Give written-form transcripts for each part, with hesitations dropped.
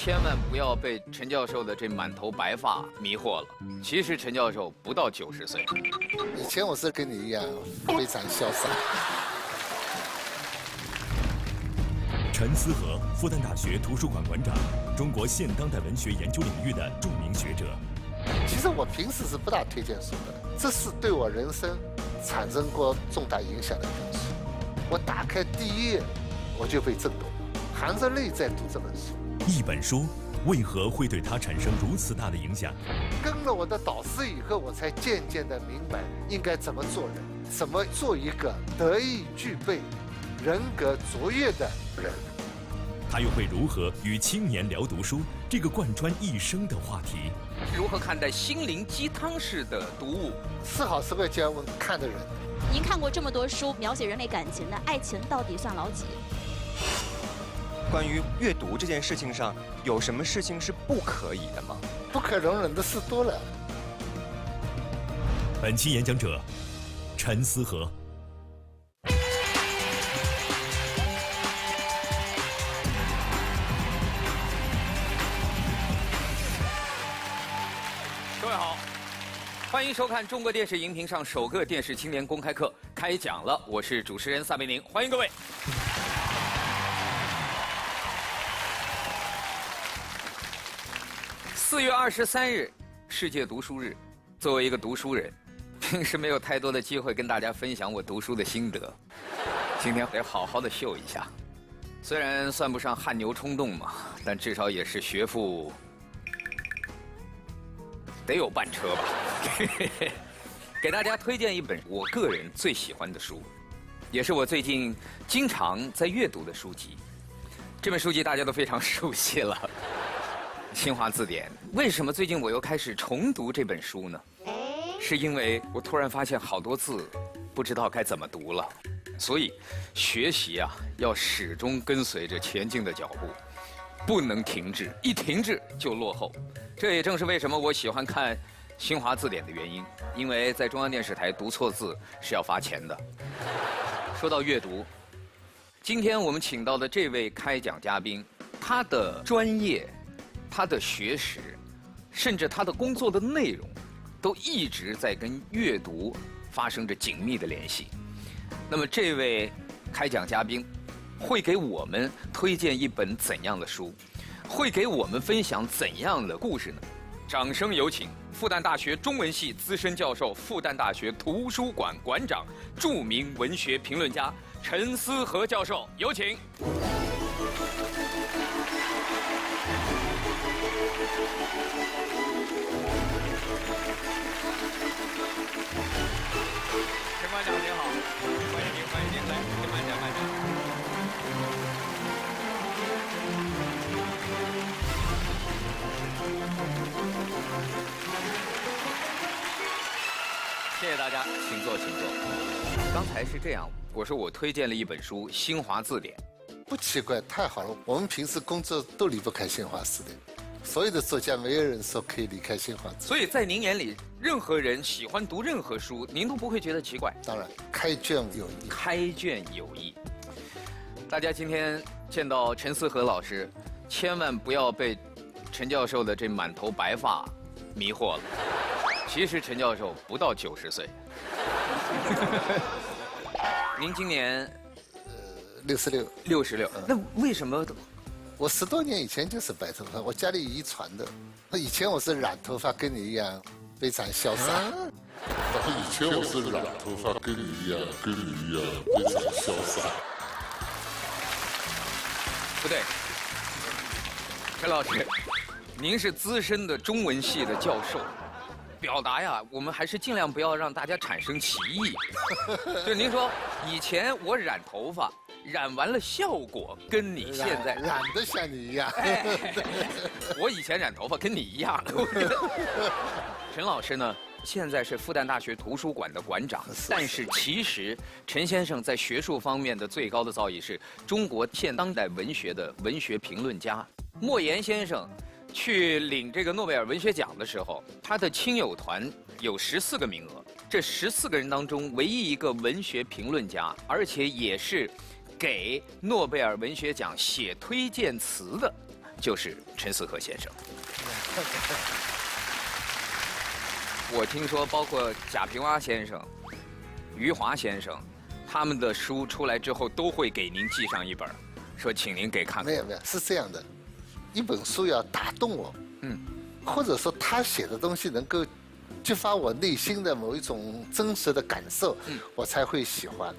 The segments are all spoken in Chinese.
千万不要被陈教授的这满头白发迷惑了。其实陈教授不到90岁。以前我是跟你一样非常潇洒。陈思和，复旦大学图书馆馆长，中国现当代文学研究领域的著名学者。其实我平时是不大推荐书的，这是对我人生产生过重大影响的一本书。我打开第一页，我就被震动了，含着泪在读这本书。一本书为何会对他产生如此大的影响？跟了我的导师以后，我才渐渐地明白应该怎么做人，怎么做一个德艺具备、人格卓越的人。他又会如何与青年聊读书这个贯穿一生的话题？如何看待心灵鸡汤式的读物？是好是坏就要问看的人。您看过这么多书描写人类感情的，爱情到底算老几？关于阅读这件事情上，有什么事情是不可以的吗？不可容忍的事多了。本期演讲者陈思和。各位好，欢迎收看中国电视荧屏上首个电视青年公开课开讲了，我是主持人撒贝宁，欢迎各位。4月23日，世界读书日。作为一个读书人，平时没有太多的机会跟大家分享我读书的心得，今天得好好的秀一下。虽然算不上汗牛充栋嘛，但至少也是学富得有半车吧。给大家推荐一本我个人最喜欢的书，也是我最近经常在阅读的书籍。这本书籍大家都非常熟悉了，《新华字典》。为什么最近我又开始重读这本书呢？是因为我突然发现好多字不知道该怎么读了，所以学习啊要始终跟随着前进的脚步，不能停滞，一停滞就落后。这也正是为什么我喜欢看《新华字典》的原因，因为在中央电视台读错字是要罚钱的。说到阅读，今天我们请到的这位开讲嘉宾，他的专业、他的学识，甚至他的工作的内容，都一直在跟阅读发生着紧密的联系。那么这位开讲嘉宾会给我们推荐一本怎样的书？会给我们分享怎样的故事呢？掌声有请复旦大学中文系资深教授、复旦大学图书馆馆长、著名文学评论家陈思和教授，有请。陈馆长您好，欢迎您，欢迎您，来，请慢点，慢点。谢谢大家，请坐，请坐。刚才是这样，我说我推荐了一本书《新华字典》。不奇怪，太好了。我们平时工作都离不开新华字典，所有的作家没有人说可以离开新华字典。所以在您眼里，任何人喜欢读任何书，您都不会觉得奇怪。当然，开卷有益。开卷有益。大家今天见到陈思和老师，千万不要被陈教授的这满头白发迷惑了。其实陈教授不到90岁。您今年66。66。那为什么？我10多年以前就是白头发，我家里遗传的。以前我是染头发，跟你一样非常潇洒。以前我是染头发，跟你一样非常潇洒。不对，陈老师，您是资深的中文系的教授。表达呀，我们还是尽量不要让大家产生歧义。就您说，以前我染头发，染完了效果跟你现在染得像你一样。我以前染头发跟你一样。陈老师呢，现在是复旦大学图书馆的馆长，但是其实陈先生在学术方面的最高的造诣是中国现当代文学的文学评论家。莫言先生去领这个诺贝尔文学奖的时候，他的亲友团有14个名额，这14个人当中唯一一个文学评论家，而且也是给诺贝尔文学奖写推荐词的，就是陈思和先生。我听说，包括贾平凹先生、余华先生，他们的书出来之后，都会给您寄上一本，说请您给看看。没有，是这样的，一本书要打动我，或者说他写的东西能够激发我内心的某一种真实的感受，我才会喜欢。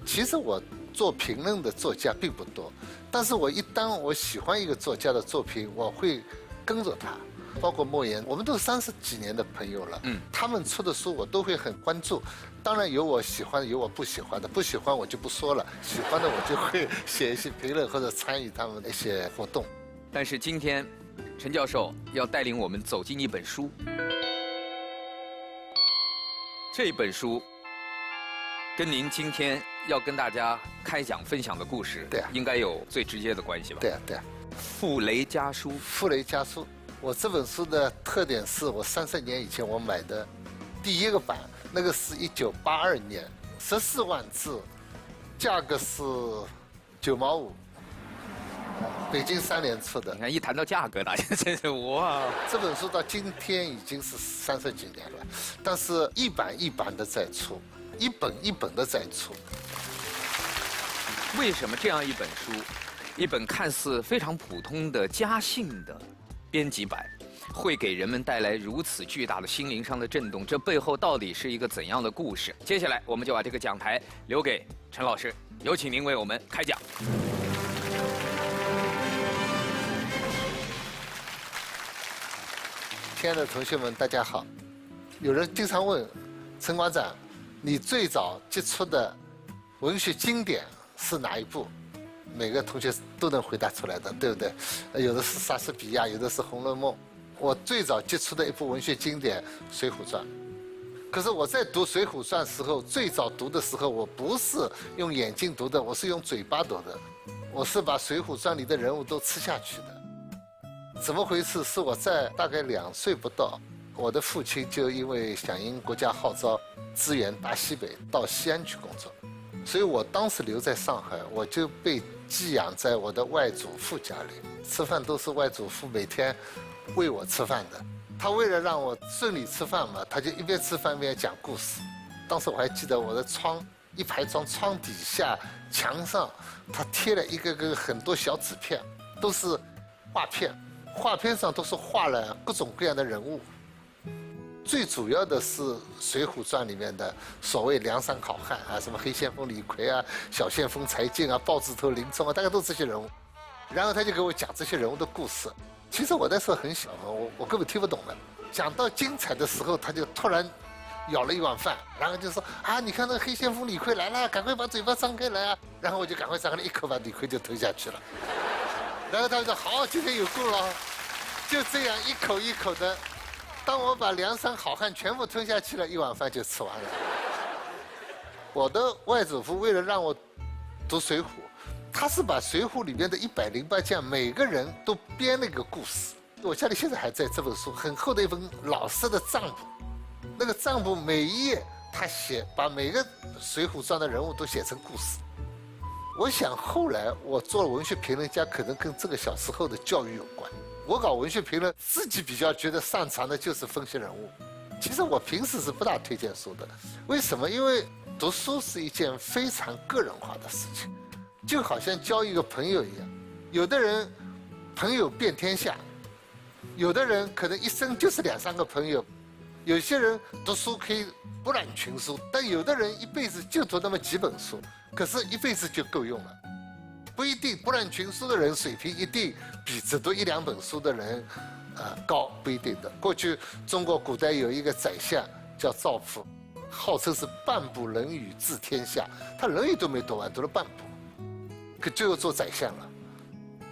其实我做评论的作家并不多，但是我一旦我喜欢一个作家的作品，我会跟着他。包括莫言，我们都30几年的朋友了，他们出的书我都会很关注。当然有我喜欢的，有我不喜欢的，不喜欢我就不说了，喜欢的我就会写一些评论或者参与他们的一些活动。但是今天，陈教授要带领我们走进一本书，这本书跟您今天要跟大家开讲分享的故事，对啊，应该有最直接的关系吧？对啊，对啊。傅雷家书，傅雷家书。我这本书的特点是我30年以前我买的第1个版，那个是1982年，14万字，价格是9毛5，北京3联出的。你看一谈到价格，大家真是哇！这本书到今天已经是30几年了，但是一版一版的在出，一本一本的在出。为什么这样一本书，一本看似非常普通的家信的编辑版，会给人们带来如此巨大的心灵上的震动？这背后到底是一个怎样的故事？接下来我们就把这个讲台留给陈老师，有请您为我们开讲。亲爱的同学们，大家好。有人经常问陈馆长，你最早接触的文学经典是哪一部？每个同学都能回答出来的，对不对？有的是莎士比亚，有的是《红楼梦》。我最早接触的一部文学经典《水浒传》。可是我在读《水浒传》时候，最早读的时候，我不是用眼睛读的，我是用嘴巴读的。我是把《水浒传》里的人物都吃下去的。怎么回事？是我在大概2岁不到，我的父亲就因为响应国家号召，支援大西北，到西安去工作。所以我当时留在上海，我就被寄养在我的外祖父家里，吃饭都是外祖父每天喂我吃饭的。他为了让我顺利吃饭嘛，他就一边吃饭一边讲故事。当时我还记得我的一排窗底下墙上，他贴了一个个很多小纸片，都是画片，画片上都是画了各种各样的人物。最主要的是《水浒传》里面的所谓梁山好汉啊，什么黑旋风李逵啊、小旋风柴进啊、豹子头林冲啊，大概都是这些人物。然后他就给我讲这些人物的故事。其实我那时候很小嘛，我根本听不懂的。讲到精彩的时候，他就突然舀了一碗饭，然后就说啊，你看那黑旋风李逵来了，赶快把嘴巴张开来啊！然后我就赶快张开了，一口把李逵就吞下去了。然后他就说好，今天有够了。就这样一口一口的。当我把梁山好汉全部吞下去了，一碗饭就吃完了。我的外祖父为了让我读《水浒》，他是把《水浒》里面的108将每个人都编了一个故事。我家里现在还在这本书，很厚的一本老式的账簿。那个账簿每一页他把每个《水浒传》的人物都写成故事。我想后来我做了文学评论家，可能跟这个小时候的教育有关。我搞文学评论，自己比较觉得擅长的就是分析人物。其实我平时是不大推荐书的，为什么？因为读书是一件非常个人化的事情，就好像交一个朋友一样。有的人朋友遍天下，有的人可能一生就是2、3个朋友。有些人读书可以博览群书，但有的人一辈子就读那么几本书，可是一辈子就够用了。不一定博览群书的人水平一定比只读1、2本书的人高，不一定的。过去中国古代有一个宰相叫赵普，号称是半部《论语》治天下，他《论语》都没读完，读了半部，可最后做宰相了。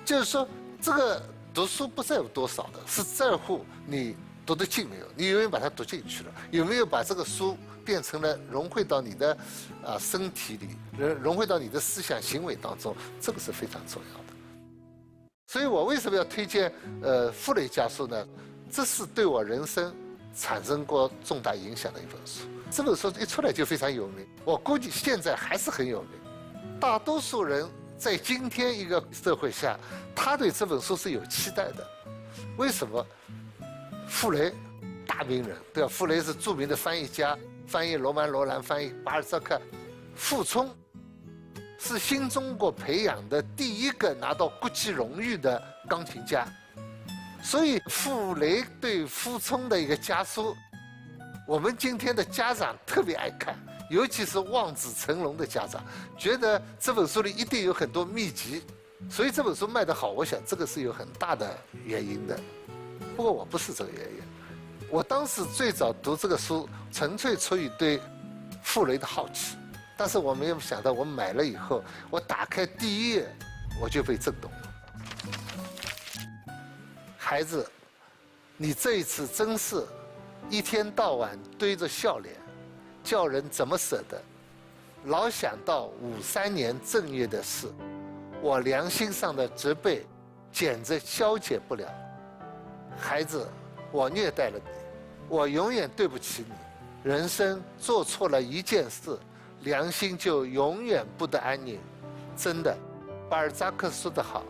就是说，这个读书不在乎多少的，是在乎你读得进没有，你有没有把它读进去了，有没有把这个书变成了融汇到你的身体里，融汇到你的思想行为当中，这个是非常重要的。所以我为什么要推荐傅雷家书呢？这是对我人生产生过重大影响的一本书。这本书一出来就非常有名，我估计现在还是很有名。大多数人在今天一个社会下，他对这本书是有期待的。为什么？傅雷，大名人，对吧？傅雷是著名的翻译家，翻译罗曼·罗兰，翻译巴尔扎克。傅聪是新中国培养的第一个拿到国际荣誉的钢琴家，所以傅雷对傅聪的一个家书，我们今天的家长特别爱看，尤其是望子成龙的家长，觉得这本书里一定有很多秘籍，所以这本书卖得好，我想这个是有很大的原因的。不过我不是这个原因，我当时最早读这个书，纯粹出于对傅雷的好奇，但是我没有想到，我买了以后，我打开第一页，我就被震动了。孩子，你这一次真是一天到晚堆着笑脸，叫人怎么舍得？老想到53年正月的事，我良心上的责备简直消解不了。孩子，我虐待了你，我永远对不起你。人生做错了一件事，良心就永远不得安宁。真的，巴尔扎克说得好，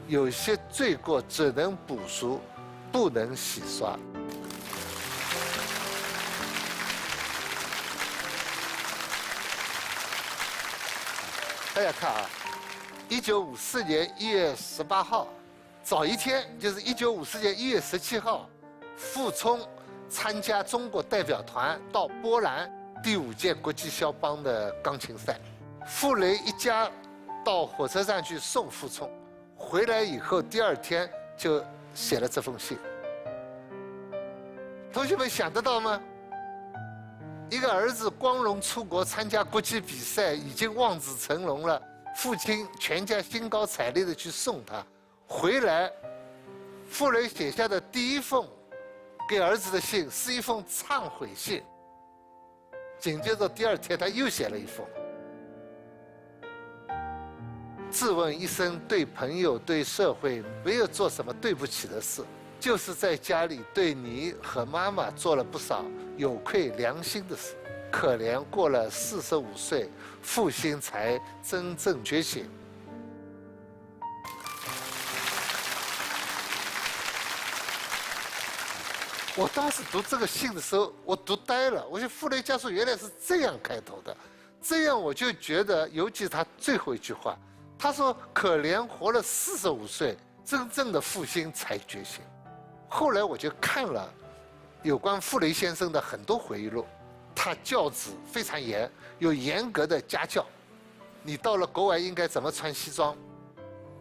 有些罪过只能补赎，不能洗刷。大家看啊，1954年1月18号，早一天就是1954年1月17号，傅聪参加中国代表团到波兰第5届国际肖邦的钢琴赛。傅雷一家到火车站去送傅聪，回来以后第2天就写了这封信。同学们想得到吗？一个儿子光荣出国参加国际比赛，已经望子成龙了，父亲全家兴高采烈地去送他，回来，傅雷写下的第一封给儿子的信是一封忏悔信。紧接着第2天他又写了一封，自问一生对朋友对社会没有做什么对不起的事，就是在家里对你和妈妈做了不少有愧良心的事，可怜过了45岁，父亲才真正觉醒。我当时读这个信的时候，我读呆了。我觉得傅雷家书原来是这样开头的，这样我就觉得，尤其是他最后一句话，他说：“可怜活了45岁，真正的父亲才觉醒。”后来我就看了有关傅雷先生的很多回忆录，他教子非常严，有严格的家教。你到了国外应该怎么穿西装？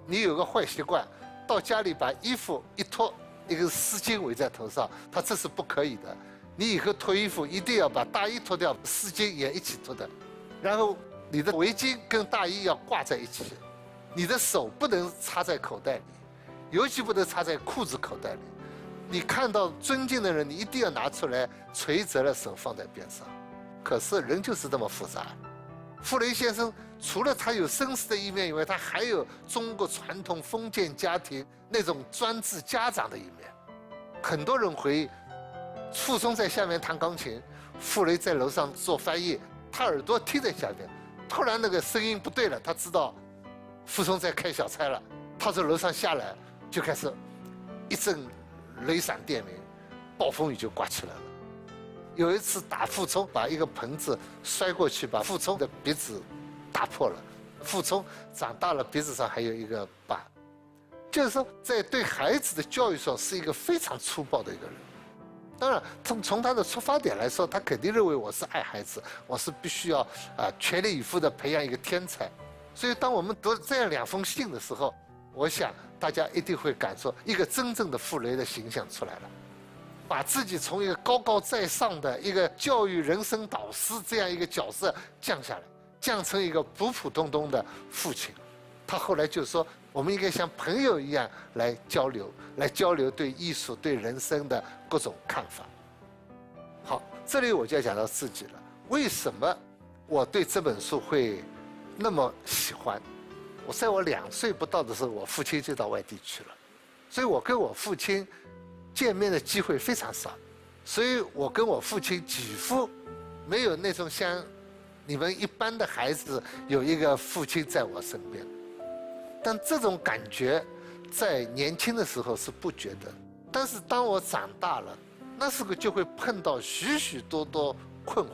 你有个坏习惯，到家里把衣服一脱，一个丝巾围在头上，他这是不可以的。你以后脱衣服一定要把大衣脱掉，丝巾也一起脱的。然后你的围巾跟大衣要挂在一起，你的手不能插在口袋里，尤其不能插在裤子口袋里。你看到尊敬的人，你一定要拿出来，垂直了手放在边上。可是人就是这么复杂。傅雷先生除了他有绅士的一面以外，他还有中国传统封建家庭那种专制家长的一面。很多人回忆，傅聪在下面弹钢琴，傅雷在楼上做翻译，他耳朵听在下面，突然那个声音不对了，他知道傅聪在开小差了，他从楼上下来就开始一阵雷闪电鸣，暴风雨就刮起来了。有一次打傅聪，把一个盆子摔过去，把傅聪的鼻子打破了。傅聪长大了，鼻子上还有一个疤。就是说，在对孩子的教育上是一个非常粗暴的一个人。当然，从他的出发点来说，他肯定认为我是爱孩子，我是必须要全力以赴地培养一个天才。所以，当我们读这样2封信的时候，我想大家一定会感受一个真正的傅雷的形象出来了。把自己从一个高高在上的一个教育人生导师这样一个角色降下来，降成一个普普通通的父亲。他后来就说，我们应该像朋友一样来交流，来交流对艺术、对人生的各种看法。好，这里我就要讲到自己了。为什么我对这本书会那么喜欢？我在我2岁不到的时候，我父亲就到外地去了，所以我跟我父亲见面的机会非常少，所以我跟我父亲几乎没有那种像你们一般的孩子有一个父亲在我身边。但这种感觉在年轻的时候是不觉得，但是当我长大了，那时候就会碰到许许多多困惑。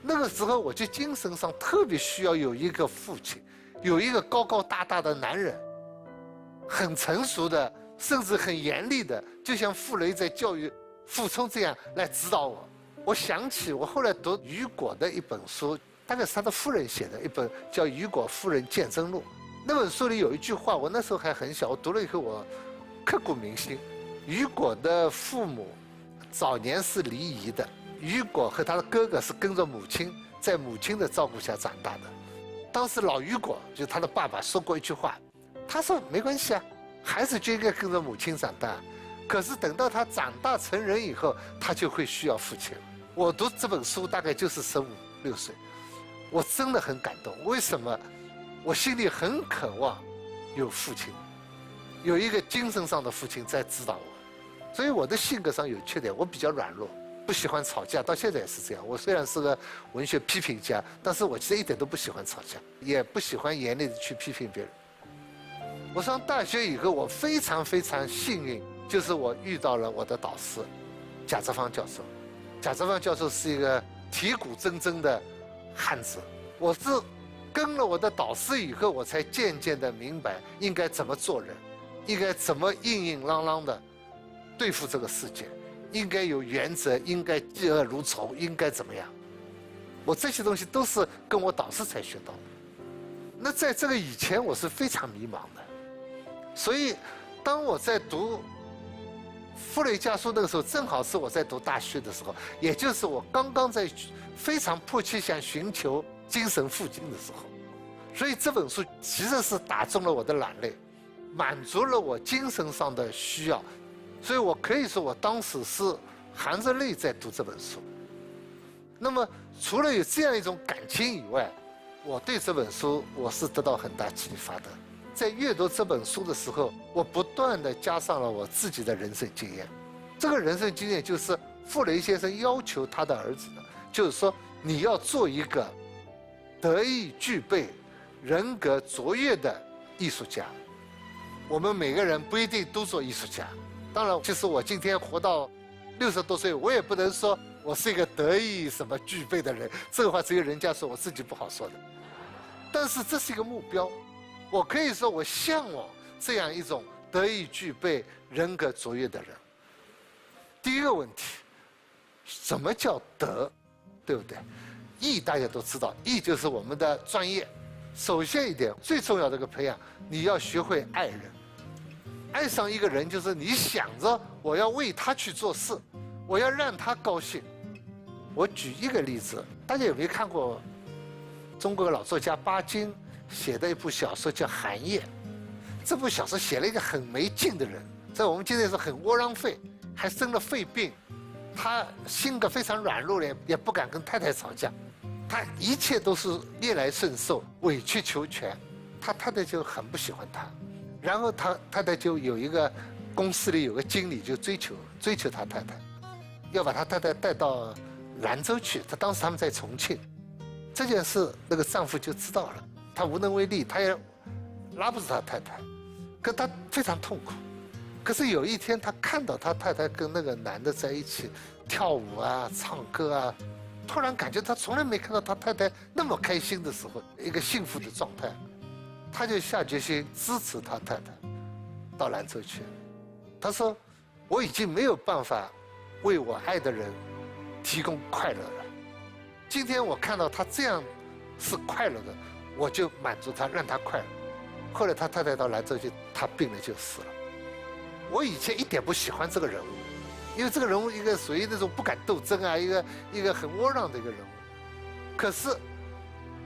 那个时候我就精神上特别需要有一个父亲，有一个高高大大的男人，很成熟的，甚至很严厉的，就像傅雷在教育傅聪这样来指导我。我想起我后来读雨果的一本书，大概是他的夫人写的一本叫《雨果夫人见真录》。那本书里有一句话，我那时候还很小，我读了以后我刻骨铭心。雨果的父母早年是离异的，雨果和他的哥哥是跟着母亲，在母亲的照顾下长大的。当时老雨果就他的爸爸说过一句话，他说没关系啊，孩子就应该跟着母亲长大，可是等到他长大成人以后，他就会需要父亲。我读这本书大概就是15、16岁，我真的很感动。为什么？我心里很渴望有父亲，有一个精神上的父亲在指导我。所以我的性格上有缺点，我比较软弱，不喜欢吵架，到现在也是这样。我虽然是个文学批评家，但是我其实一点都不喜欢吵架，也不喜欢严厉的去批评别人。我上大学以后，我非常非常幸运，就是我遇到了我的导师贾泽芳教授。贾泽芳教授是一个体骨铮铮的汉子，我是跟了我的导师以后，我才渐渐的明白应该怎么做人，应该怎么硬硬朗朗的对付这个世界，应该有原则，应该嫉恶如仇，应该怎么样。我这些东西都是跟我导师才学到的。那在这个以前，我是非常迷茫的。所以，当我在读傅雷家书那个时候，正好是我在读大学的时候，也就是我刚刚在非常迫切想寻求精神附近的时候。所以这本书其实是打中了我的软肋，满足了我精神上的需要。所以我可以说，我当时是含着泪在读这本书。那么，除了有这样一种感情以外，我对这本书我是得到很大启发的。在阅读这本书的时候，我不断地加上了我自己的人生经验。这个人生经验就是傅雷先生要求他的儿子的，就是说你要做一个德艺具备、人格卓越的艺术家。我们每个人不一定都做艺术家，当然，就是我今天活到60多岁，我也不能说我是一个德艺什么具备的人，这个话只有人家说，我自己不好说的。但是这是一个目标。我可以说，我向往这样一种德艺具备、人格卓越的人。第一个问题，什么叫德，对不对？艺大家都知道，艺就是我们的专业。首先一点，最重要的一个培养，你要学会爱人。爱上一个人，就是你想着我要为他去做事，我要让他高兴。我举一个例子，大家有没有看过中国老作家巴金写的一部小说叫《寒夜》？这部小说写了一个很没劲的人，在我们今天说很窝囊废，还生了肺病。他性格非常软弱的，也不敢跟太太吵架，他一切都是逆来顺受、委曲求全。他太太就很不喜欢他，然后他太太就有一个公司里有个经理就追求他太太，要把他太太带到兰州去。当时他们在重庆，这件事那个丈夫就知道了。他无能为力，他也拉不住他太太，可他非常痛苦。可是有一天，他看到他太太跟那个男的在一起跳舞啊、唱歌啊，突然感觉他从来没看到他太太那么开心的时候，一个幸福的状态。他就下决心支持他太太到兰州去。他说：“我已经没有办法为我爱的人提供快乐了。今天我看到他这样是快乐的。”我就满足他，让他快乐。后来他太太到兰州去，他病了就死了。我以前一点不喜欢这个人物，因为这个人物一个属于那种不敢斗争啊，一个很窝囊的一个人物。可是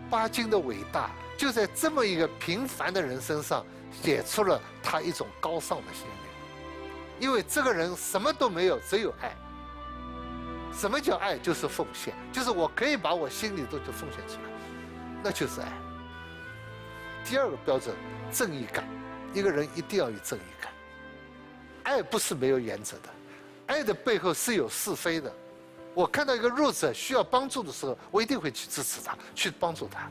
巴金的伟大就在这么一个平凡的人身上写出了他一种高尚的心灵。因为这个人什么都没有，只有爱。什么叫爱？就是奉献，就是我可以把我心里都就奉献出来，那就是爱。第二个标准，正义感，一个人一定要有正义感。爱不是没有原则的，爱的背后是有是非的。我看到一个弱者需要帮助的时候，我一定会去支持他，去帮助他。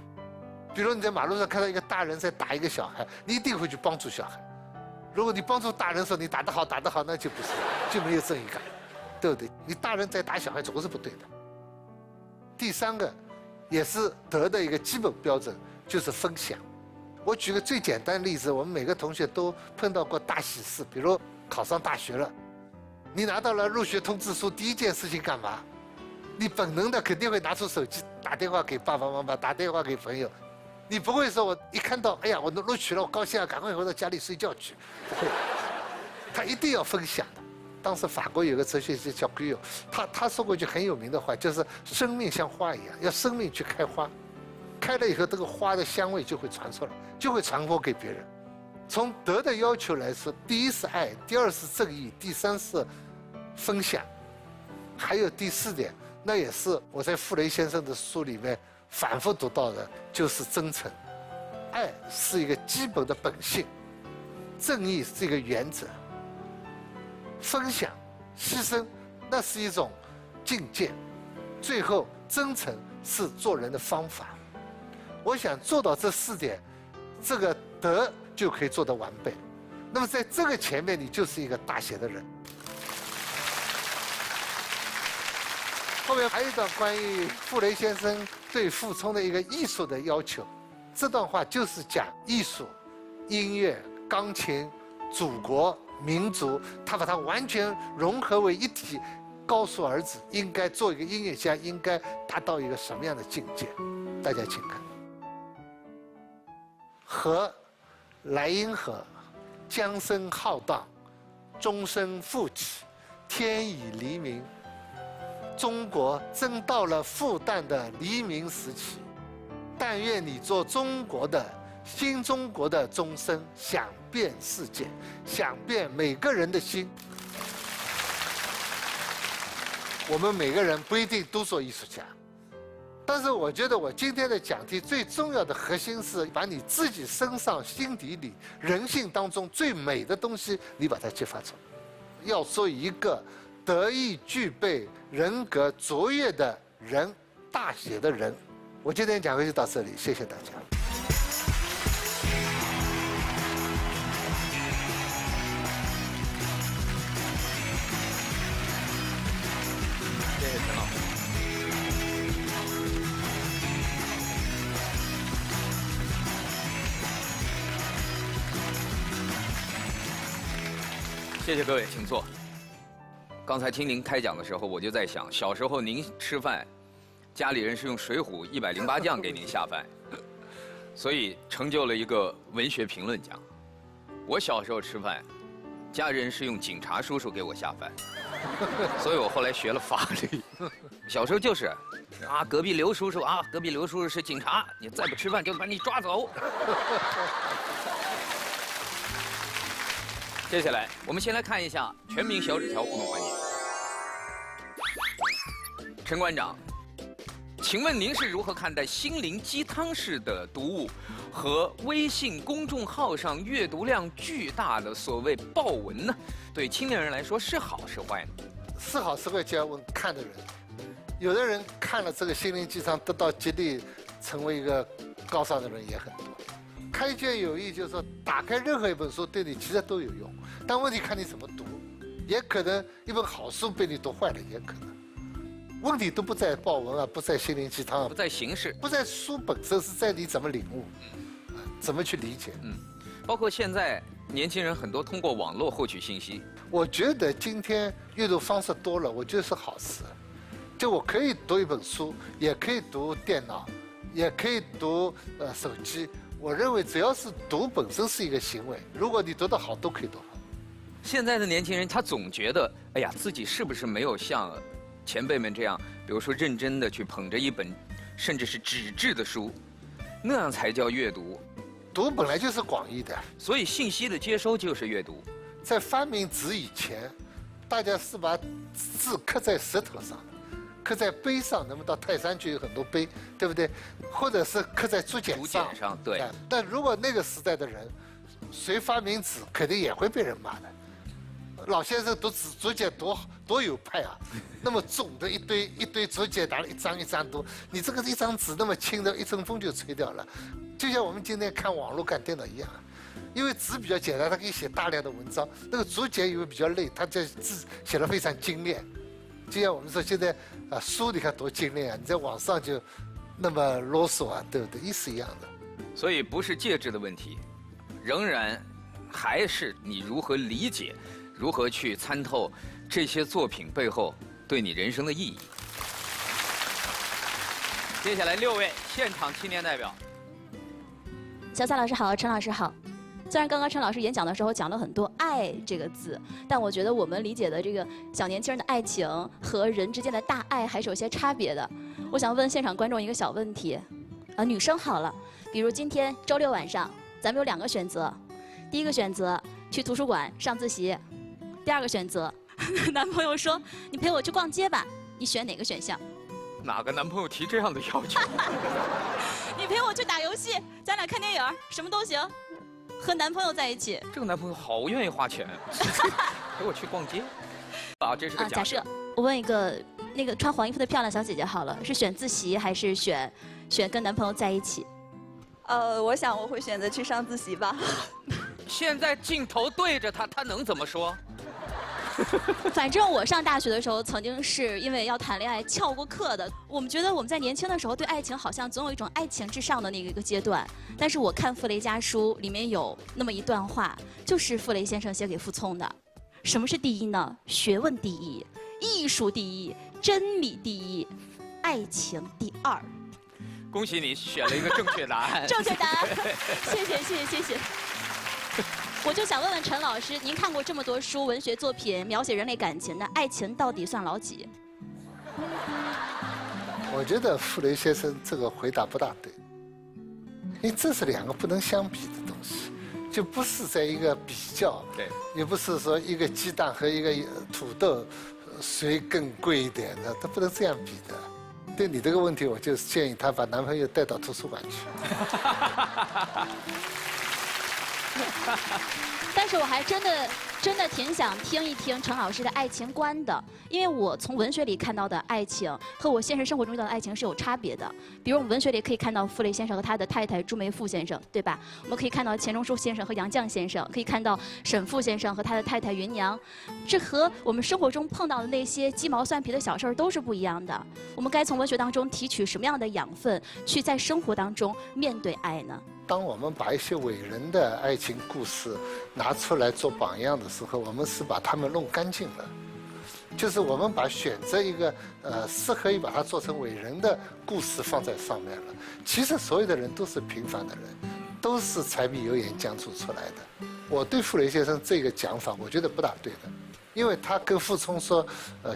比如你在马路上看到一个大人在打一个小孩，你一定会去帮助小孩。如果你帮助大人说你打得好，那就不是，就没有正义感，对不对？你大人在打小孩总是不对的。第三个，也是德的一个基本标准，就是分享。我举个最简单的例子，我们每个同学都碰到过大喜事，比如考上大学了，你拿到了入学通知书，第一件事情干嘛？你本能的肯定会拿出手机打电话给爸爸妈妈，打电话给朋友。你不会说我一看到，哎呀，我录取了，我高兴啊，赶快回到家里睡觉去。不会，他一定要分享的。当时法国有个哲学家叫圭友，他说过一句很有名的话，就是生命像花一样，要生命去开花，开了以后，这个花的香味就会传出来，就会传播给别人。从德的要求来说，第一是爱，第二是正义，第三是分享，还有第四点，那也是我在傅雷先生的书里面反复读到的，就是真诚。爱是一个基本的本性，正义是一个原则，分享、牺牲，那是一种境界，最后真诚是做人的方法。我想做到这4点，这个德就可以做得完备。那么在这个前面，你就是一个大写的人。后面还有一段关于傅雷先生对傅聪的一个艺术的要求，这段话就是讲艺术、音乐、钢琴、祖国、民族，他把它完全融合为一体，告诉儿子应该做一个音乐家，应该达到一个什么样的境界。大家请看。河，莱茵河，江声浩荡，钟声复起，天已黎明。中国真到了复旦的黎明时期，但愿你做中国的新中国的钟声，响遍世界，响遍每个人的心。我们每个人不一定都做艺术家，但是我觉得我今天的讲题最重要的核心是把你自己身上心底里人性当中最美的东西，你把它激发出来。要做一个德艺具备、人格卓越的人，大写的人。我今天讲课就到这里，谢谢大家。谢谢陈老师。谢谢各位，请坐。刚才听您开讲的时候，我就在想，小时候您吃饭，家里人是用水浒108将给您下饭，所以成就了一个文学评论家。我小时候吃饭，家人是用警察叔叔给我下饭，所以我后来学了法律。小时候就是啊，隔壁刘叔叔啊，隔壁刘叔叔是警察，你再不吃饭就把你抓走。接下来，我们先来看一下全民小纸条互动环节。陈馆长，请问您是如何看待心灵鸡汤式的读物和微信公众号上阅读量巨大的所谓爆文呢？对青年人来说是好是坏呢？是好是坏就要问看的人。有的人看了这个心灵鸡汤得到激励，成为一个高尚的人也很多。开卷有益，就是说打开任何一本书对你其实都有用，但问题看你怎么读，也可能一本好书被你读坏了，也可能。问题都不在报文啊，不在心灵鸡汤啊，不在形式，不在书本身，是在你怎么领悟，怎么去理解。包括现在年轻人很多通过网络获取信息。我觉得今天阅读方式多了，我觉得是好事。就我可以读一本书，也可以读电脑，也可以读手机。我认为只要是读本身是一个行为，如果你读得好，都可以读好。现在的年轻人他总觉得，哎呀，自己是不是没有像前辈们这样，比如说认真的去捧着一本甚至是纸质的书，那样才叫阅读。读本来就是广义的，所以信息的接收就是阅读。在发明纸以前，大家是把字刻在石头上，刻在碑上，那么到泰山就有很多碑，对不对？或者是刻在竹简上，对。但如果那个时代的人，谁发明纸，肯定也会被人骂的。老先生读竹简多有派啊，那么重的一堆竹简，拿了一张一张读，你这个一张纸那么轻的，一阵风就吹掉了。就像我们今天看网络、看电脑一样，因为纸比较简单，它可以写大量的文章。那个竹简因为比较累，它这字写得非常精炼。就像我们说现在书你看多精炼啊，你在网上就那么啰嗦啊，对不对？意思一样的。所以不是介质的问题，仍然还是你如何理解，如何去参透这些作品背后对你人生的意义。接下来6位现场青年代表。小蔡老师好，陈老师好。虽然刚刚陈老师演讲的时候讲了很多“爱”这个字，但我觉得我们理解的这个小年轻人的爱情和人之间的大爱还是有些差别的。我想问现场观众一个小问题，女生好了，比如今天周6晚上，咱们有2个选择，第一个选择去图书馆上自习，第2个选择，男朋友说你陪我去逛街吧，你选哪个选项？哪个男朋友提这样的要求？你陪我去打游戏，咱俩看电影，什么都行。和男朋友在一起，这个男朋友好愿意花钱，陪我去逛街。这是个假设。我问一个，那个穿黄衣服的漂亮小姐姐好了，是选自习还是选跟男朋友在一起？我想我会选择去上自习吧。现在镜头对着他，他能怎么说？反正我上大学的时候，曾经是因为要谈恋爱翘过课的。我们觉得我们在年轻的时候对爱情好像总有一种爱情至上的那个一个阶段。但是我看傅雷家书里面有那么一段话，就是傅雷先生写给傅聪的。什么是第一呢？学问第一，艺术第一，真理第一，爱情第2。恭喜你选了一个正确答案。正确答案，谢谢。我就想问问陈老师，您看过这么多书、文学作品描写人类感情的，爱情到底算老几？我觉得傅雷先生这个回答不大对，因为这是2个不能相比的东西，就不是在一个比较，对，也不是说一个鸡蛋和一个土豆谁更贵一点的，它不能这样比的。对你这个问题，我就建议她把男朋友带到图书馆去。但是我还真的挺想听一听陈老师的爱情观的，因为我从文学里看到的爱情和我现实生活中遇到的爱情是有差别的。比如我们文学里可以看到傅雷先生和他的太太朱梅馥先生，对吧？我们可以看到钱钟书先生和杨绛先生，可以看到沈复先生和他的太太芸娘，这和我们生活中碰到的那些鸡毛蒜皮的小事儿都是不一样的。我们该从文学当中提取什么样的养分，去在生活当中面对爱呢？当我们把一些伟人的爱情故事拿出来做榜样的时候，我们是把他们弄干净了，就是我们把选择一个适合于把它做成伟人的故事放在上面了。其实所有的人都是平凡的人，都是柴米油盐酱醋出来的。我对傅雷先生这个讲法，我觉得不大对的，因为他跟傅聪说，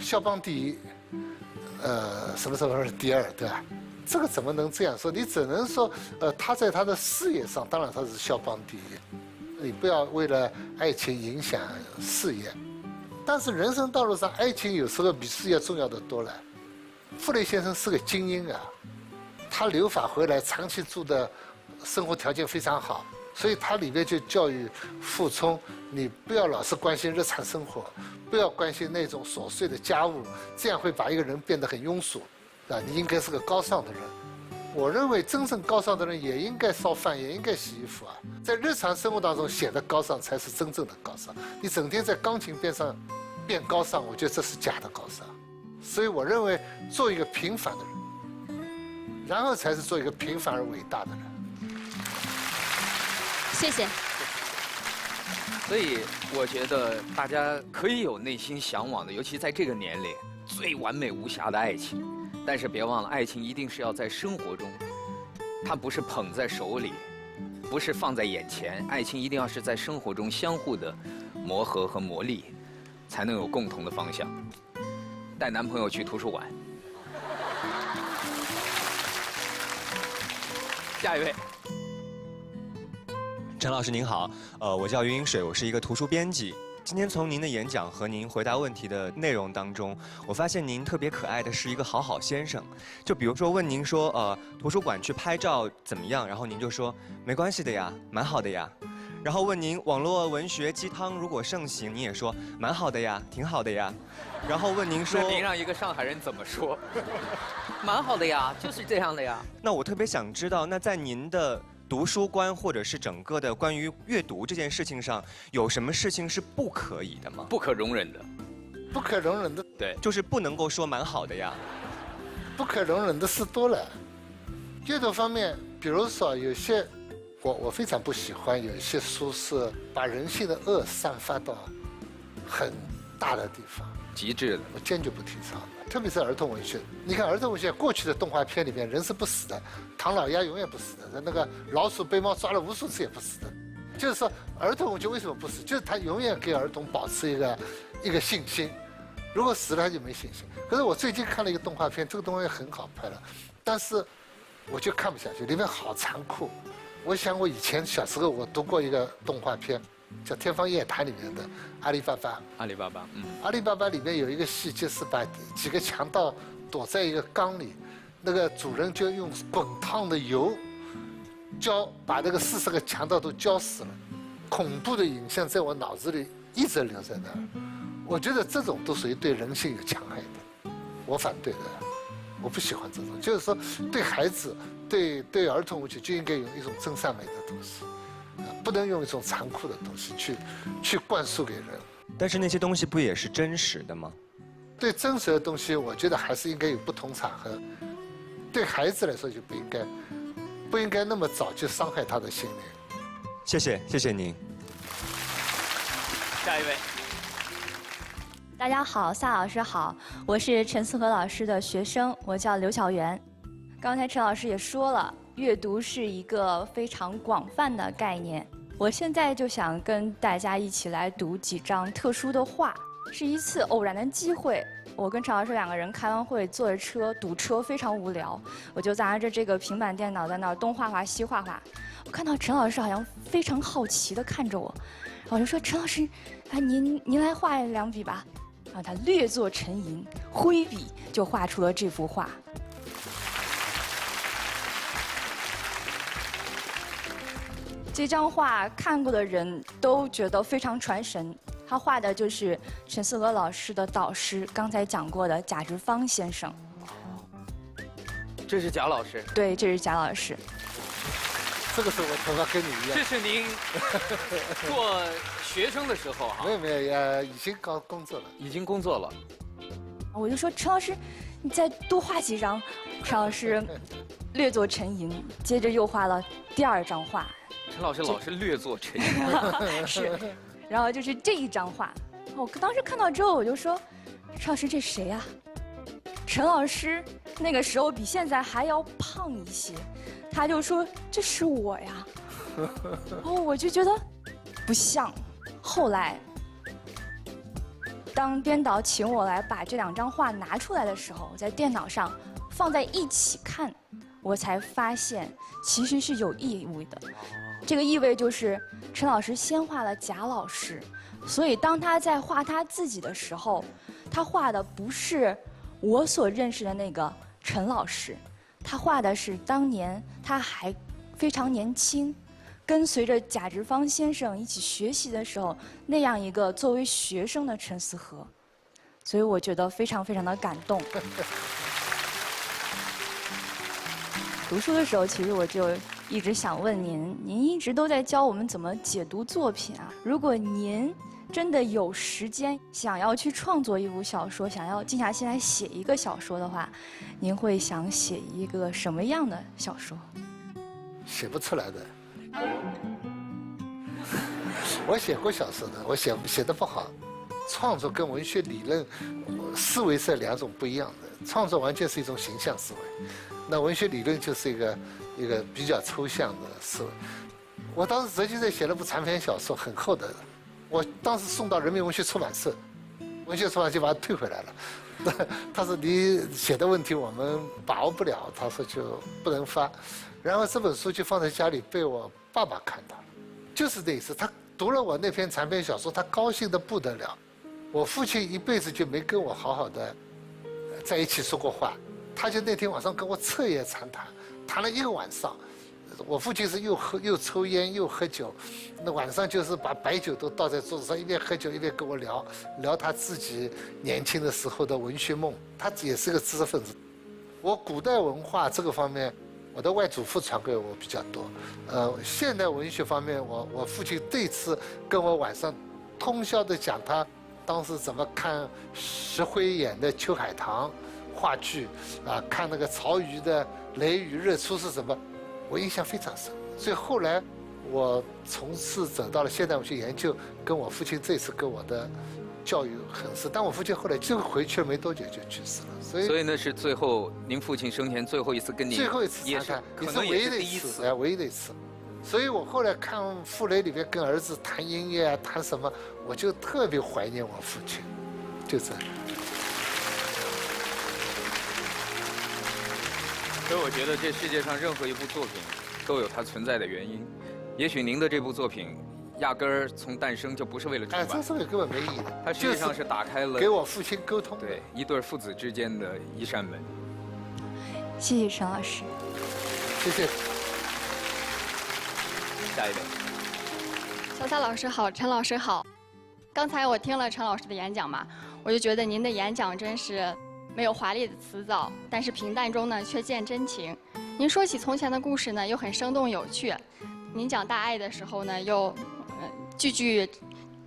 肖邦第一，什么是第2，对吧？这个怎么能这样说？你只能说，他在他的事业上，当然他是肖邦第一。你不要为了爱情影响事业，但是人生道路上，爱情有时候比事业重要的多了。傅雷先生是个精英啊，他留法回来，长期住的生活条件非常好，所以他里面就教育傅聪，你不要老是关心日常生活，不要关心那种琐碎的家务，这样会把一个人变得很庸俗。你应该是个高尚的人。我认为真正高尚的人也应该烧饭，也应该洗衣服啊。在日常生活当中显得高尚才是真正的高尚。你整天在钢琴边上变高尚，我觉得这是假的高尚。所以我认为做一个平凡的人，然后才是做一个平凡而伟大的人。谢谢。所以我觉得大家可以有内心向往的，尤其在这个年龄，最完美无瑕的爱情。但是别忘了，爱情一定是要在生活中，它不是捧在手里，不是放在眼前。爱情一定要是在生活中相互的磨合和磨砺，才能有共同的方向。带男朋友去图书馆。下一位。陈老师您好，我叫云饮水，我是一个图书编辑。今天从您的演讲和您回答问题的内容当中，我发现您特别可爱的是一个好好先生。就比如说问您说，图书馆去拍照怎么样？然后您就说没关系的呀，蛮好的呀。然后问您网络文学鸡汤如果盛行，你也说蛮好的呀，挺好的呀。然后问您说，您让一个上海人怎么说？蛮好的呀，就是这样的呀。那我特别想知道，那在您的读书观或者是整个的关于阅读这件事情上，有什么事情是不可以的吗？不可容忍的。不可容忍的，对，就是不能够说蛮好的呀。不可容忍的事多了。阅读方面，比如说有些我非常不喜欢有一些书是把人性的恶散发到很大的地方，极致的。我坚决不提倡的。特别是儿童文学，你看儿童文学过去的动画片里面人是不死的，唐老鸭永远不死的，那个老鼠被猫抓了无数次也不死的。就是说儿童文学为什么不死？就是他永远给儿童保持一个信心，如果死了他就没信心。可是我最近看了一个动画片，这个动画片很好拍了，但是我就看不下去，里面好残酷。我想我以前小时候我读过一个动画片，叫《天方夜谭》里面的阿里巴巴。阿里巴巴，阿里巴巴里面有一个戏，就是把几个强盗躲在一个缸里，那个主人就用滚烫的油把那个40个强盗都浇死了。恐怖的影像在我脑子里一直留在那儿。我觉得这种都属于对人性有戕害的，我反对的。我不喜欢这种，就是说对孩子、对儿童文学就应该有一种真善美的东西，不能用一种残酷的东西去灌输给人。但是那些东西不也是真实的吗？对真实的东西，我觉得还是应该有不同场合。对孩子来说就不应该那么早就伤害他的心灵。谢谢您。下一位。大家好，萨老师好，我是陈思和老师的学生，我叫刘晓媛。刚才陈老师也说了，阅读是一个非常广泛的概念。我现在就想跟大家一起来读几张特殊的画。是一次偶然的机会，我跟陈老师2个人开完会，坐着车堵车，非常无聊，我就拿着这个平板电脑在那儿东画画西画画。我看到陈老师好像非常好奇地看着我，我就说：“陈老师，啊，您来画2笔吧。”然后他略作沉吟，挥笔就画出了这幅画。这张画看过的人都觉得非常传神。他画的就是陈思和老师的导师，刚才讲过的贾志芳先生。这是贾老师。对，这是贾老师。这个时候我头发跟你一样。这是您做学生的时候哈？没有，已经工作了。已经工作了。我就说陈老师，你再多画几张。陈老师略作沉吟，接着又画了第2张画。陈老师老是略作沉吟。是，然后就是这一张画。我当时看到之后，我就说，陈老师这谁呀？陈老师那个时候比现在还要胖一些。他就说：“这是我呀。”我就觉得不像。后来，当编导请我来把这2张画拿出来的时候，在电脑上放在一起看，我才发现其实是有意味的。这个意味就是陈老师先画了贾老师，所以当他在画他自己的时候，他画的不是我所认识的那个陈老师。他画的是当年他还非常年轻，跟随着贾志芳先生一起学习的时候那样一个作为学生的陈思和，所以我觉得非常非常的感动。读书的时候，其实我就一直想问您，您一直都在教我们怎么解读作品啊。如果您真的有时间想要去创作一部小说，想要静下心来写一个小说的话，您会想写一个什么样的小说？写不出来的。我写过小说的，我写得不好。创作跟文学理论思维是2种不一样的。创作完全是一种形象思维，那文学理论就是一个比较抽象的思维。我当时哲学在写了部长篇小说，很厚的。我当时送到人民文学出版社，文学出版社把它退回来了。他说你写的问题我们把握不了，他说就不能发。然后这本书就放在家里被我爸爸看到了，就是那一次他读了我那篇长篇小说，他高兴得不得了。我父亲一辈子就没跟我好好的在一起说过话，他就那天晚上跟我彻夜长谈，谈了1个晚上。我父亲是又抽烟又喝酒，那晚上就是把白酒都倒在桌子上，一边喝酒一边跟我聊他自己年轻的时候的文学梦。他也是个知识分子。我古代文化这个方面，我的外祖父传给我比较多。现代文学方面，我父亲这次跟我晚上通宵的讲他当时怎么看石灰演的《秋海棠》话剧，看那个曹禺的《雷雨日出》是什么，我印象非常深。所以后来我从此走到了现代文学研究，跟我父亲这次跟我的教育很深。但我父亲后来就回去了没多久就去世了，所以那是最后您父亲生前最后一次跟您最后一次谈谈，也是唯一的一次，唯一的一次。所以我后来看《傅雷》里面跟儿子谈音乐啊，谈什么，我就特别怀念我父亲，就这样。所以我觉得这世界上任何一部作品都有它存在的原因。也许您的这部作品压根儿从诞生就不是为了出版，这作品根本没意义的，它实际上是打开了给我父亲沟通，对一对父子之间的一扇门。谢谢陈老师，谢谢。下一位，小夏老师好，陈老师好。刚才我听了陈老师的演讲嘛，我就觉得您的演讲真是没有华丽的辞藻，但是平淡中呢却见真情。您说起从前的故事呢，又很生动有趣。您讲大爱的时候呢，又句句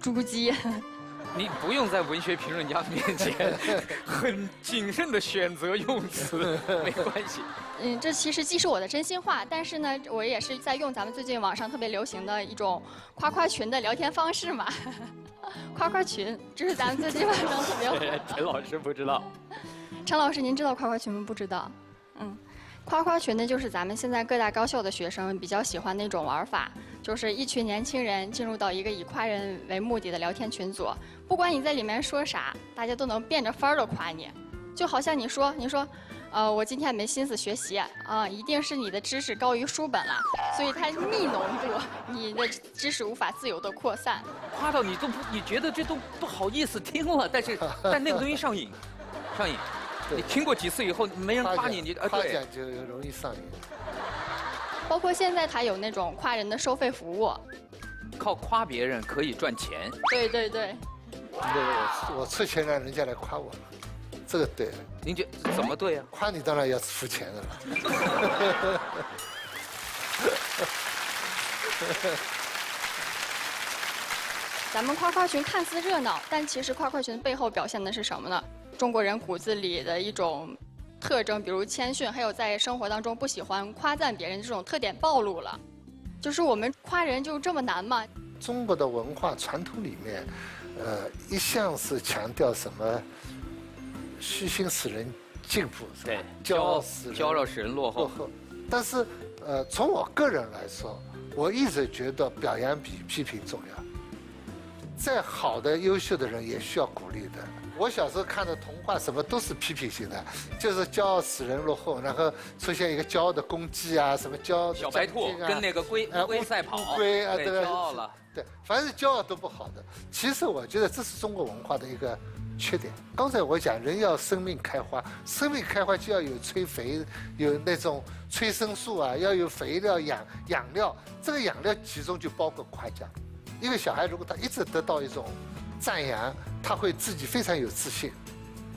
珠玑。你不用在文学评论家面前很谨慎的选择用词，没关系。这其实既是我的真心话，但是呢，我也是在用咱们最近网上特别流行的一种夸夸群的聊天方式嘛。夸夸群，这是咱们最近网上特别火的。陈老师不知道。陈老师，您知道夸夸群吗？不知道。夸夸群呢，就是咱们现在各大高校的学生比较喜欢的一种玩法，就是一群年轻人进入到一个以夸人为目的的聊天群组，不管你在里面说啥，大家都能变着法儿的夸你。就好像你说，我今天没心思学习啊，一定是你的知识高于书本了，所以它密浓度，你的知识无法自由的扩散。夸到你觉得这都不好意思听了，但那个东西上瘾，上瘾。你听过几次以后，没人夸你，夸奖就容易上瘾。包括现在还有那种夸人的收费服务，靠夸别人可以赚钱。对对对。我出钱让人家来夸我，这个对。您觉怎么对啊？夸你当然要付钱的了。咱们夸夸群看似热闹，但其实夸夸群背后表现的是什么呢？中国人骨子里的一种特征，比如谦逊，还有在生活当中不喜欢夸赞别人这种特点暴露了。就是我们夸人就这么难吗？中国的文化传统里面，一向是强调什么虚心使人进步，对，骄傲使人落后。但是，从我个人来说，我一直觉得表扬比批评重要。再好的、优秀的人也需要鼓励的。我小时候看的童话，什么都是批评性的，就是骄傲使人落后，然后出现一个骄傲的公鸡啊，什么骄傲的小白兔跟那个龟赛跑，乌龟啊，对，骄傲了。对，凡是骄傲都不好的。其实我觉得这是中国文化的一个缺点。刚才我讲，人要生命开花，生命开花就要有催肥，有那种催生素啊，要有肥料、养料。这个养料其中就包括夸奖。一个小孩如果他一直得到一种赞扬，他会自己非常有自信，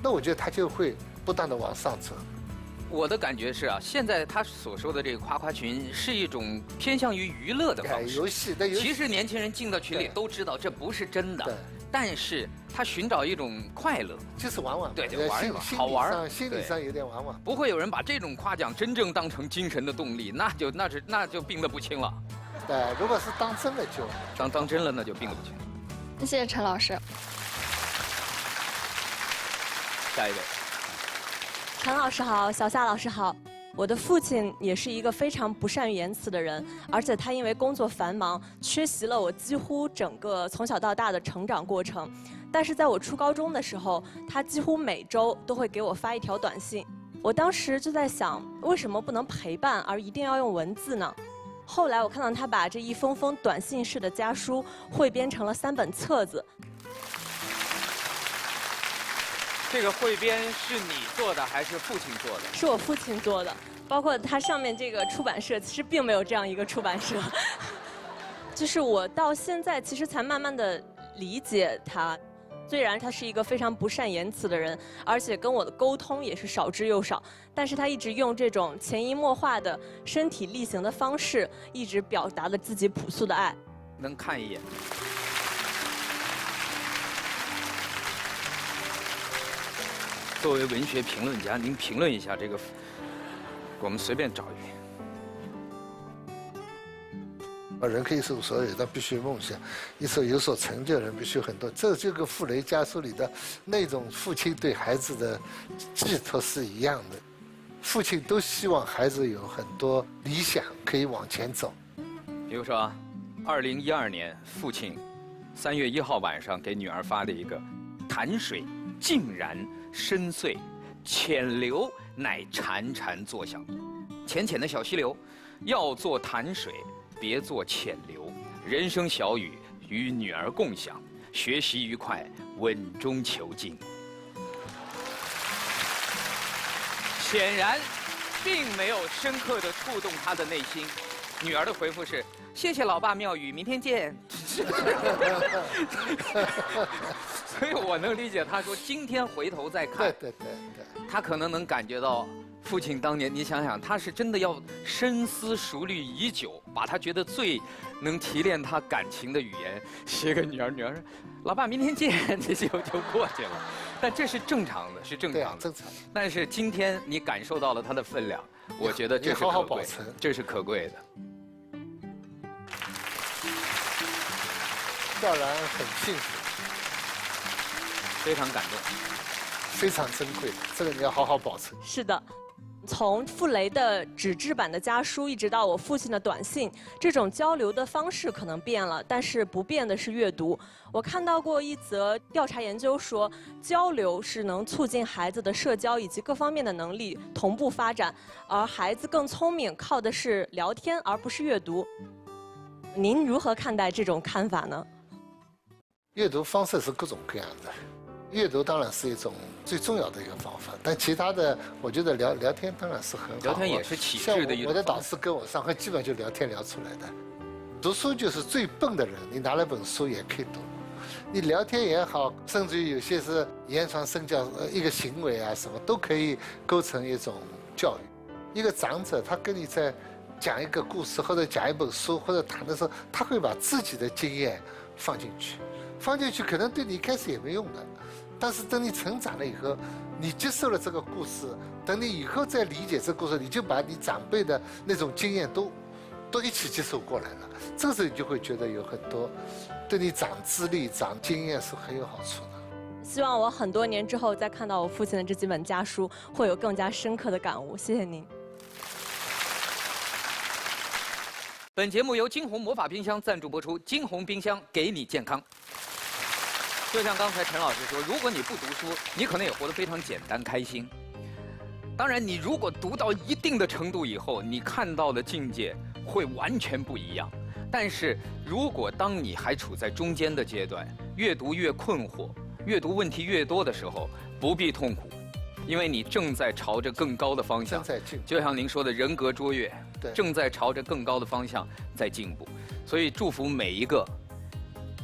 那我觉得他就会不断的往上走。我的感觉是啊，现在他所说的这个夸夸群是一种偏向于娱乐的方式，游戏。其实年轻人进到群里都知道这不是真的，但是他寻找一种快乐，就是玩玩，对，就玩一玩，好玩，心理上有点玩玩。不会有人把这种夸奖真正当成精神的动力，那就病得不轻了。对，如果是当真了就当真了，那就病得不轻。谢谢陈老师。下一位。陈老师好，小夏老师好。我的父亲也是一个非常不善于言辞的人，而且他因为工作繁忙，缺席了我几乎整个从小到大的成长过程。但是在我初高中的时候，他几乎每周都会给我发一条短信。我当时就在想，为什么不能陪伴，而一定要用文字呢？后来我看到他把这一封封短信式的家书汇编成了3本册子。这个汇编是你做的还是父亲做的？是我父亲做的，包括它上面这个出版社其实并没有这样一个出版社。就是我到现在其实才慢慢的理解它。虽然他是一个非常不善言辞的人，而且跟我的沟通也是少之又少，但是他一直用这种潜移默化的身体力行的方式，一直表达了自己朴素的爱。能看一眼。作为文学评论家，您评论一下这个，我们随便找一篇。人可以是无所有，但必须有梦想。一所有所成就的人必须有很多。这就跟傅雷家书里的那种父亲对孩子的寄托是一样的。父亲都希望孩子有很多理想可以往前走。比如说，2012年父亲3月1号晚上给女儿发的一个“潭水静然深邃，浅流乃潺潺作响”，浅浅的小溪流，要做潭水。别做浅流，人生小雨与女儿共享，学习愉快，稳中求进。显然，并没有深刻地触动他的内心。女儿的回复是：“谢谢老爸妙语，明天见。”所以我能理解他说，今天回头再看，对，他可能能感觉到。父亲当年，你想想，他是真的要深思熟虑已久，把他觉得最能提炼他感情的语言写给女儿。女儿说：“老爸，明天见。”这就过去了。但这是正常的，是正常的。正常。但是今天你感受到了他的分量，我觉得这是可贵的，这是可贵的。笑然很幸福，非常感动，非常珍贵，这个你要好好保存。是的。从傅雷的纸质版的家书，一直到我父亲的短信，这种交流的方式可能变了，但是不变的是阅读。我看到过一则调查研究说，交流是能促进孩子的社交以及各方面的能力同步发展，而孩子更聪明靠的是聊天而不是阅读。您如何看待这种看法呢？阅读方式是各种各样的。阅读当然是一种最重要的一个方法，但其他的，我觉得聊天当然是很好。聊天也是启智的一种。我的导师跟我上课基本就聊天聊出来的。读书就是最笨的人，你拿了本书也可以读。你聊天也好，甚至于有些是言传身教，一个行为啊什么都可以构成一种教育。一个长者他跟你在讲一个故事或者讲一本书或者谈的时候，他会把自己的经验放进去，可能对你一开始也没用的。但是等你成长了以后，你接受了这个故事，等你以后再理解这个故事，你就把你长辈的那种经验都一起接受过来了。这时候你就会觉得有很多对你长智力、长经验是很有好处的。希望我很多年之后再看到我父亲的这几本家书，会有更加深刻的感悟。谢谢您。本节目由金鸿魔法冰箱赞助播出，金鸿冰箱给你健康。就像刚才陈老师说，如果你不读书，你可能也活得非常简单开心。当然，你如果读到一定的程度以后，你看到的境界会完全不一样。但是如果当你还处在中间的阶段，越读越困惑，阅读问题越多的时候，不必痛苦，因为你正在朝着更高的方向，就像您说的人格卓越，正在朝着更高的方向在进步。所以祝福每一个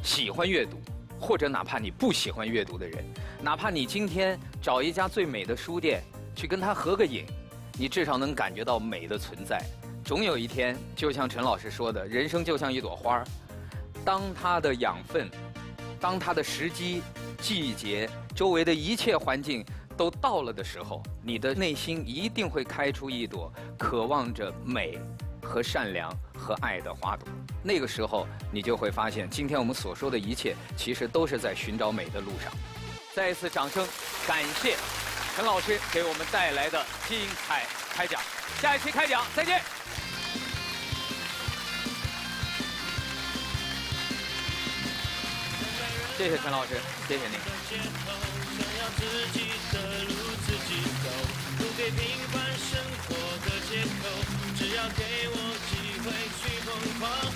喜欢阅读，或者哪怕你不喜欢阅读的人，哪怕你今天找一家最美的书店去跟他合个影，你至少能感觉到美的存在。总有一天，就像陈老师说的，人生就像一朵花，当它的养分，当它的时机、季节、周围的一切环境都到了的时候，你的内心一定会开出一朵渴望着美和善良和爱的花朵。那个时候，你就会发现，今天我们所说的一切，其实都是在寻找美的路上。再一次掌声，感谢陈老师给我们带来的精彩开讲。下一期开讲再见。谢谢陈老师，谢谢您。只要给我机会去疯狂。